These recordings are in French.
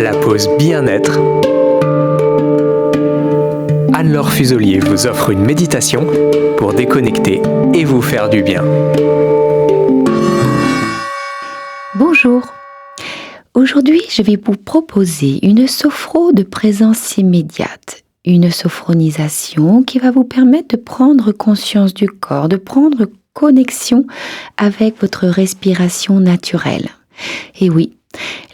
La pause bien-être. Anne-Laure Fuselier vous offre une méditation pour déconnecter et vous faire du bien. Bonjour. Aujourd'hui, je vais vous proposer une sophro de présence immédiate. Une sophronisation qui va vous permettre de prendre conscience du corps, de prendre connexion avec votre respiration naturelle. Et oui,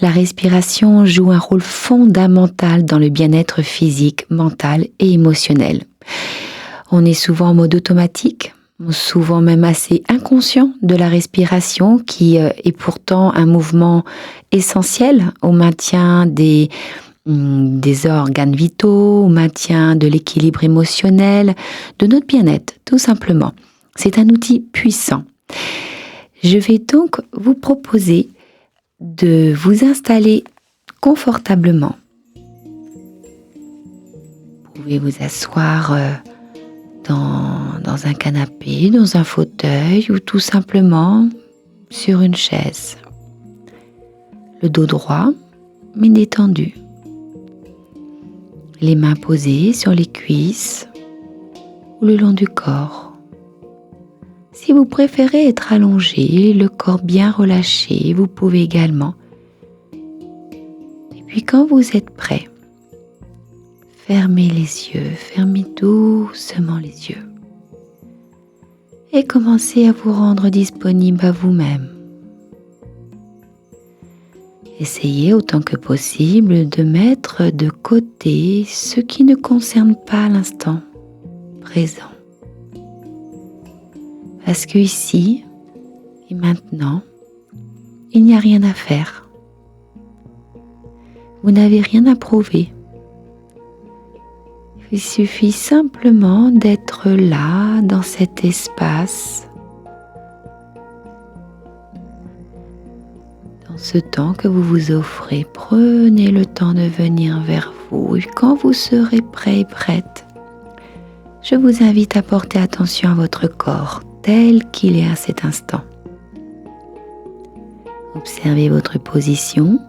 la respiration joue un rôle fondamental dans le bien-être physique, mental et émotionnel. On est souvent en mode automatique, souvent même assez inconscient de la respiration qui est pourtant un mouvement essentiel au maintien des organes vitaux, au maintien de l'équilibre émotionnel, de notre bien-être, tout simplement. C'est un outil puissant. Je vais donc vous proposer de vous installer confortablement. Vous pouvez vous asseoir dans un canapé, dans un fauteuil ou tout simplement sur une chaise. Le dos droit, mais détendu. Les mains posées sur les cuisses ou le long du corps. Si vous préférez être allongé, le corps bien relâché, vous pouvez également. Et puis quand vous êtes prêt, fermez les yeux, fermez doucement les yeux. Et commencez à vous rendre disponible à vous-même. Essayez autant que possible de mettre de côté ce qui ne concerne pas l'instant présent. Parce que ici et maintenant, il n'y a rien à faire. Vous n'avez rien à prouver. Il suffit simplement d'être là, dans cet espace, dans ce temps que vous vous offrez. Prenez le temps de venir vers vous et quand vous serez prêt et prête, je vous invite à porter attention à votre corps tel qu'il est à cet instant. Observez votre position.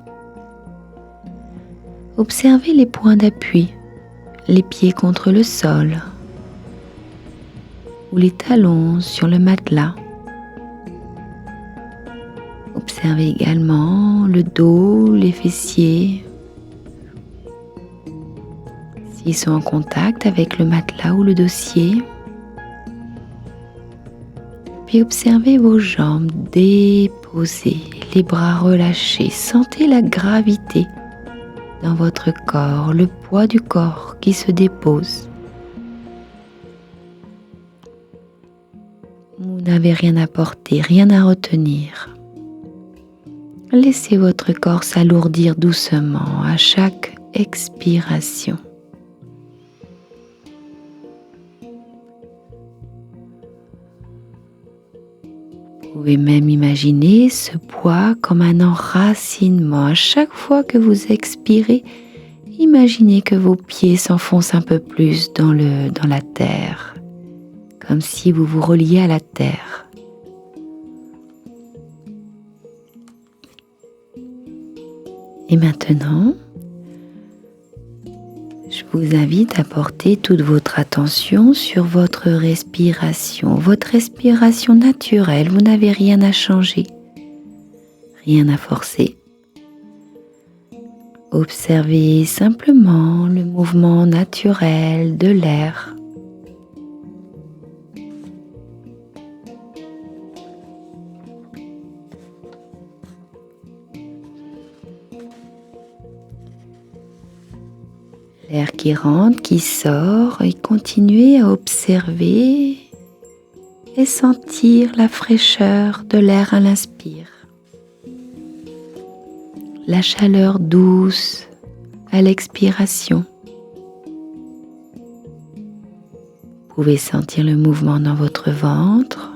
Observez les points d'appui, les pieds contre le sol ou les talons sur le matelas. Observez également le dos, les fessiers, s'ils sont en contact avec le matelas ou le dossier. Puis observez vos jambes déposées, les bras relâchés. Sentez la gravité dans votre corps, le poids du corps qui se dépose. Vous n'avez rien à porter, rien à retenir. Laissez votre corps s'alourdir doucement à chaque expiration. Vous pouvez même imaginer ce poids comme un enracinement. À chaque fois que vous expirez, imaginez que vos pieds s'enfoncent un peu plus dans la terre, comme si vous vous reliez à la terre. Et maintenant, je vous invite à porter toute votre attention sur votre respiration naturelle. Vous n'avez rien à changer, rien à forcer. Observez simplement le mouvement naturel de l'air. L'air qui rentre, qui sort, et continuez à observer et sentir la fraîcheur de l'air à l'inspire. La chaleur douce à l'expiration. Vous pouvez sentir le mouvement dans votre ventre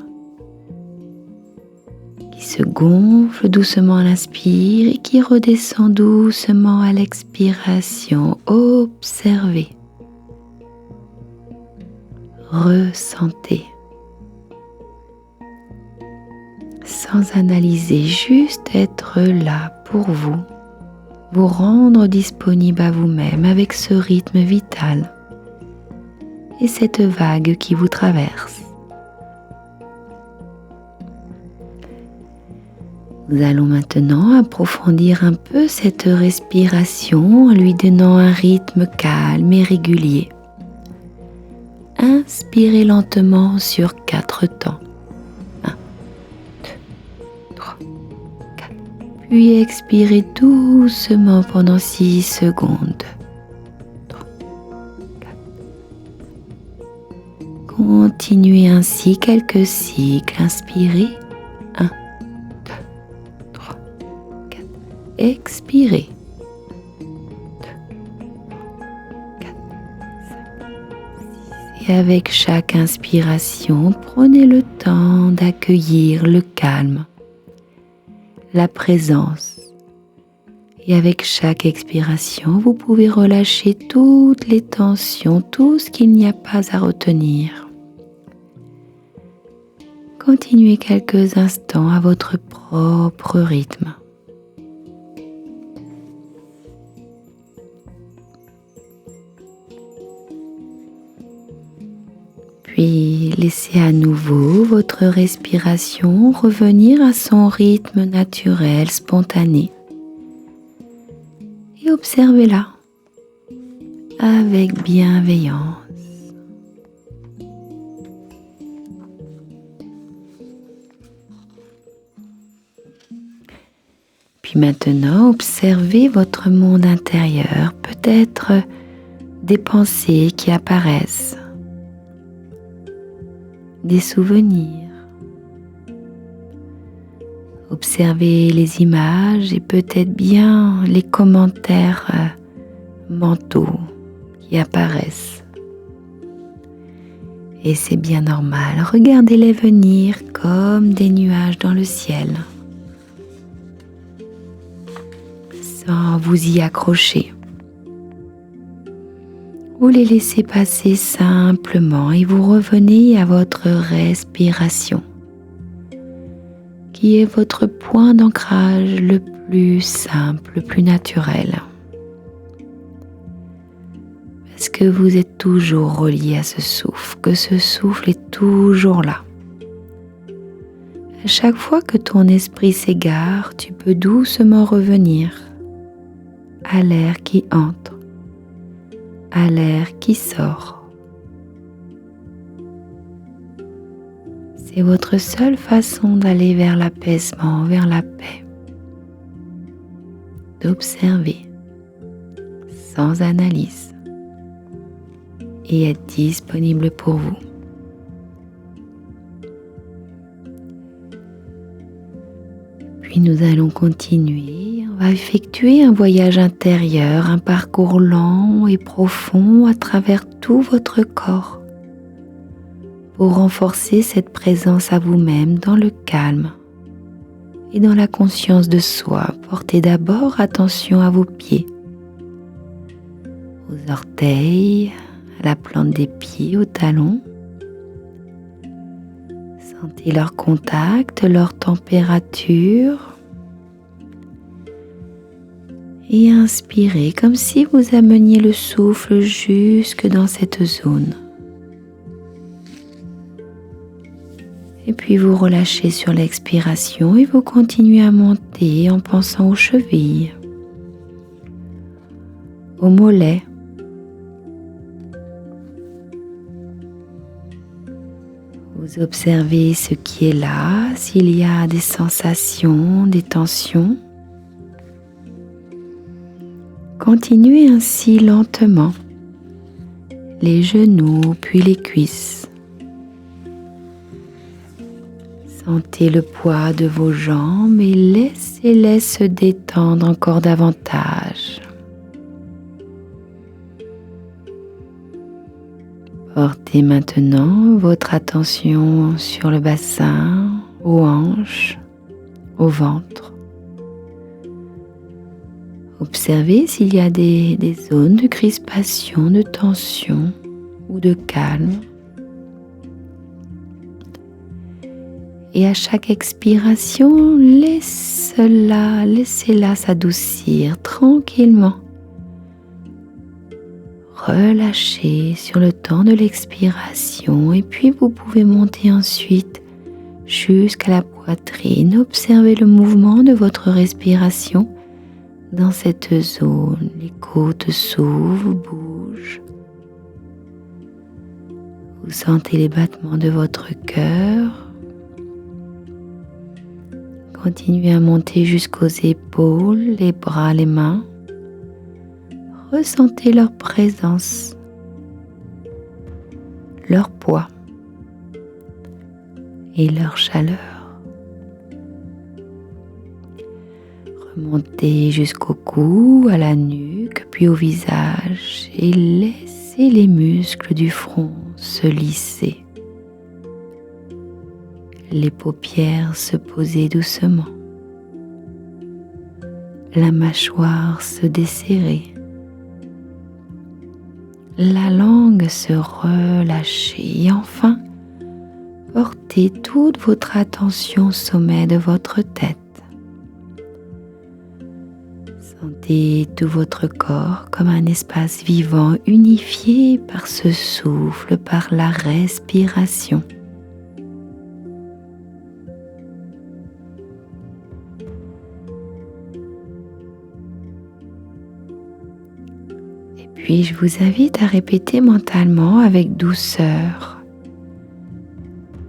qui se gonfle doucement à l'inspire et qui redescend doucement à l'expiration. Observez. Ressentez. Sans analyser, juste être là pour vous, vous rendre disponible à vous-même avec ce rythme vital et cette vague qui vous traverse. Nous allons maintenant approfondir un peu cette respiration en lui donnant un rythme calme et régulier. Inspirez lentement sur 4 temps. 1, 2, 3, 4. Puis expirez doucement pendant 6 secondes. 3, 4. Continuez ainsi quelques cycles. Inspirez. 1, 2, 3, 4. Expirez. Et avec chaque inspiration, prenez le temps d'accueillir le calme, la présence. Et avec chaque expiration, vous pouvez relâcher toutes les tensions, tout ce qu'il n'y a pas à retenir. Continuez quelques instants à votre propre rythme. Puis laissez à nouveau votre respiration revenir à son rythme naturel, spontané. Et observez-la avec bienveillance. Puis maintenant, observez votre monde intérieur, peut-être des pensées qui apparaissent. Des souvenirs. Observez les images et peut-être bien les commentaires mentaux qui apparaissent. Et c'est bien normal, regardez-les venir comme des nuages dans le ciel, sans vous y accrocher. Vous les laissez passer simplement et vous revenez à votre respiration, qui est votre point d'ancrage le plus simple, le plus naturel. Parce que vous êtes toujours relié à ce souffle, que ce souffle est toujours là. À chaque fois que ton esprit s'égare, tu peux doucement revenir à l'air qui entre, à l'air qui sort. C'est votre seule façon d'aller vers l'apaisement, vers la paix. D'observer sans analyse et être disponible pour vous. Puis nous allons continuer. On va effectuer un voyage intérieur, un parcours lent et profond à travers tout votre corps pour renforcer cette présence à vous-même dans le calme et dans la conscience de soi. Portez d'abord attention à vos pieds, aux orteils, à la plante des pieds, aux talons. Sentez leur contact, leur température. Et inspirez comme si vous ameniez le souffle jusque dans cette zone. Et puis vous relâchez sur l'expiration et vous continuez à monter en pensant aux chevilles, aux mollets, vous observez ce qui est là, s'il y a des sensations, des tensions. Continuez ainsi lentement, les genoux puis les cuisses. Sentez le poids de vos jambes et laissez-les se détendre encore davantage. Portez maintenant votre attention sur le bassin, aux hanches, au ventre. Observez s'il y a des zones de crispation, de tension ou de calme. Et à chaque expiration, laissez-la s'adoucir tranquillement. Relâchez sur le temps de l'expiration et puis vous pouvez monter ensuite jusqu'à la poitrine. Observez le mouvement de votre respiration dans cette zone. Les côtes s'ouvrent, bougent. Vous sentez les battements de votre cœur. Continuez à monter jusqu'aux épaules, les bras, les mains. Ressentez leur présence, leur poids et leur chaleur. Remontez jusqu'au cou, à la nuque, puis au visage et laissez les muscles du front se lisser. Les paupières se poser doucement, la mâchoire se desserrer, la langue se relâcher et enfin, portez toute votre attention au sommet de votre tête. Sentez tout votre corps comme un espace vivant unifié par ce souffle, par la respiration. Puis je vous invite à répéter mentalement avec douceur.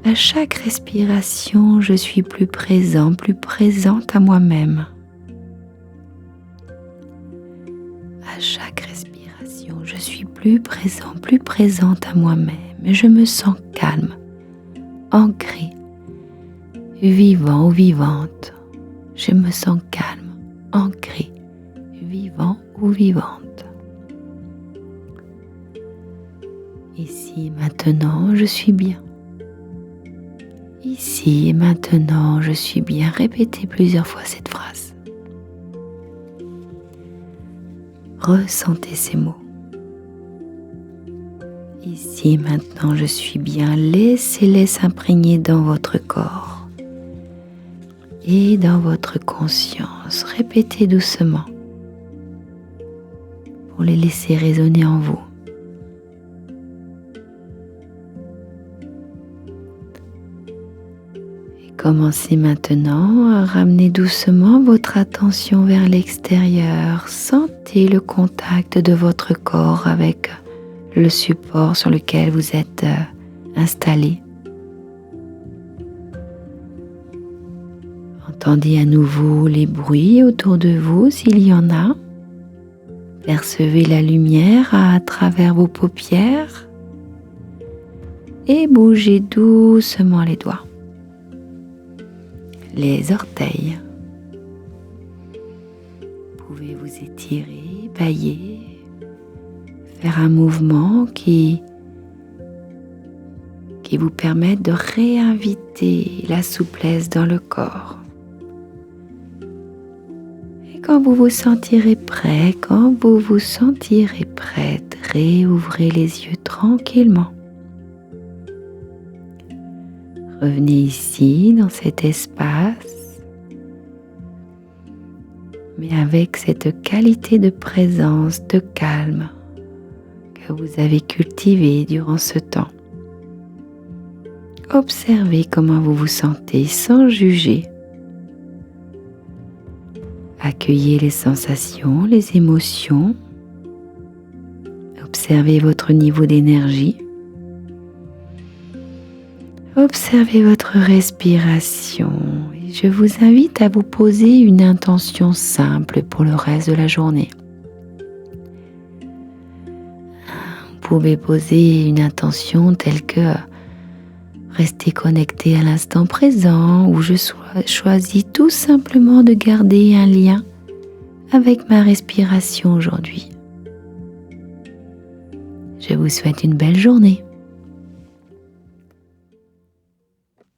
À chaque respiration, je suis plus présent, plus présente à moi-même. À chaque respiration, je suis plus présent, plus présente à moi-même. Je me sens calme, ancré, vivant ou vivante. Je me sens calme, ancré, vivant ou vivante. Ici et maintenant, je suis bien. Ici et maintenant, je suis bien. Répétez plusieurs fois cette phrase. Ressentez ces mots. Ici et maintenant, je suis bien. Laissez-les s'imprégner dans votre corps et dans votre conscience. Répétez doucement pour les laisser résonner en vous. Commencez maintenant à ramener doucement votre attention vers l'extérieur. Sentez le contact de votre corps avec le support sur lequel vous êtes installé. Entendez à nouveau les bruits autour de vous s'il y en a. Percevez la lumière à travers vos paupières et bougez doucement les doigts. Les orteils. Vous pouvez vous étirer, bâiller, faire un mouvement qui vous permette de réinviter la souplesse dans le corps. Et quand vous vous sentirez prêt, réouvrez les yeux tranquillement. Revenez ici, dans cet espace, mais avec cette qualité de présence, de calme que vous avez cultivée durant ce temps. Observez comment vous vous sentez sans juger. Accueillez les sensations, les émotions. Observez votre niveau d'énergie. Observez votre respiration et je vous invite à vous poser une intention simple pour le reste de la journée. Vous pouvez poser une intention telle que rester connecté à l'instant présent ou je choisis tout simplement de garder un lien avec ma respiration aujourd'hui. Je vous souhaite une belle journée.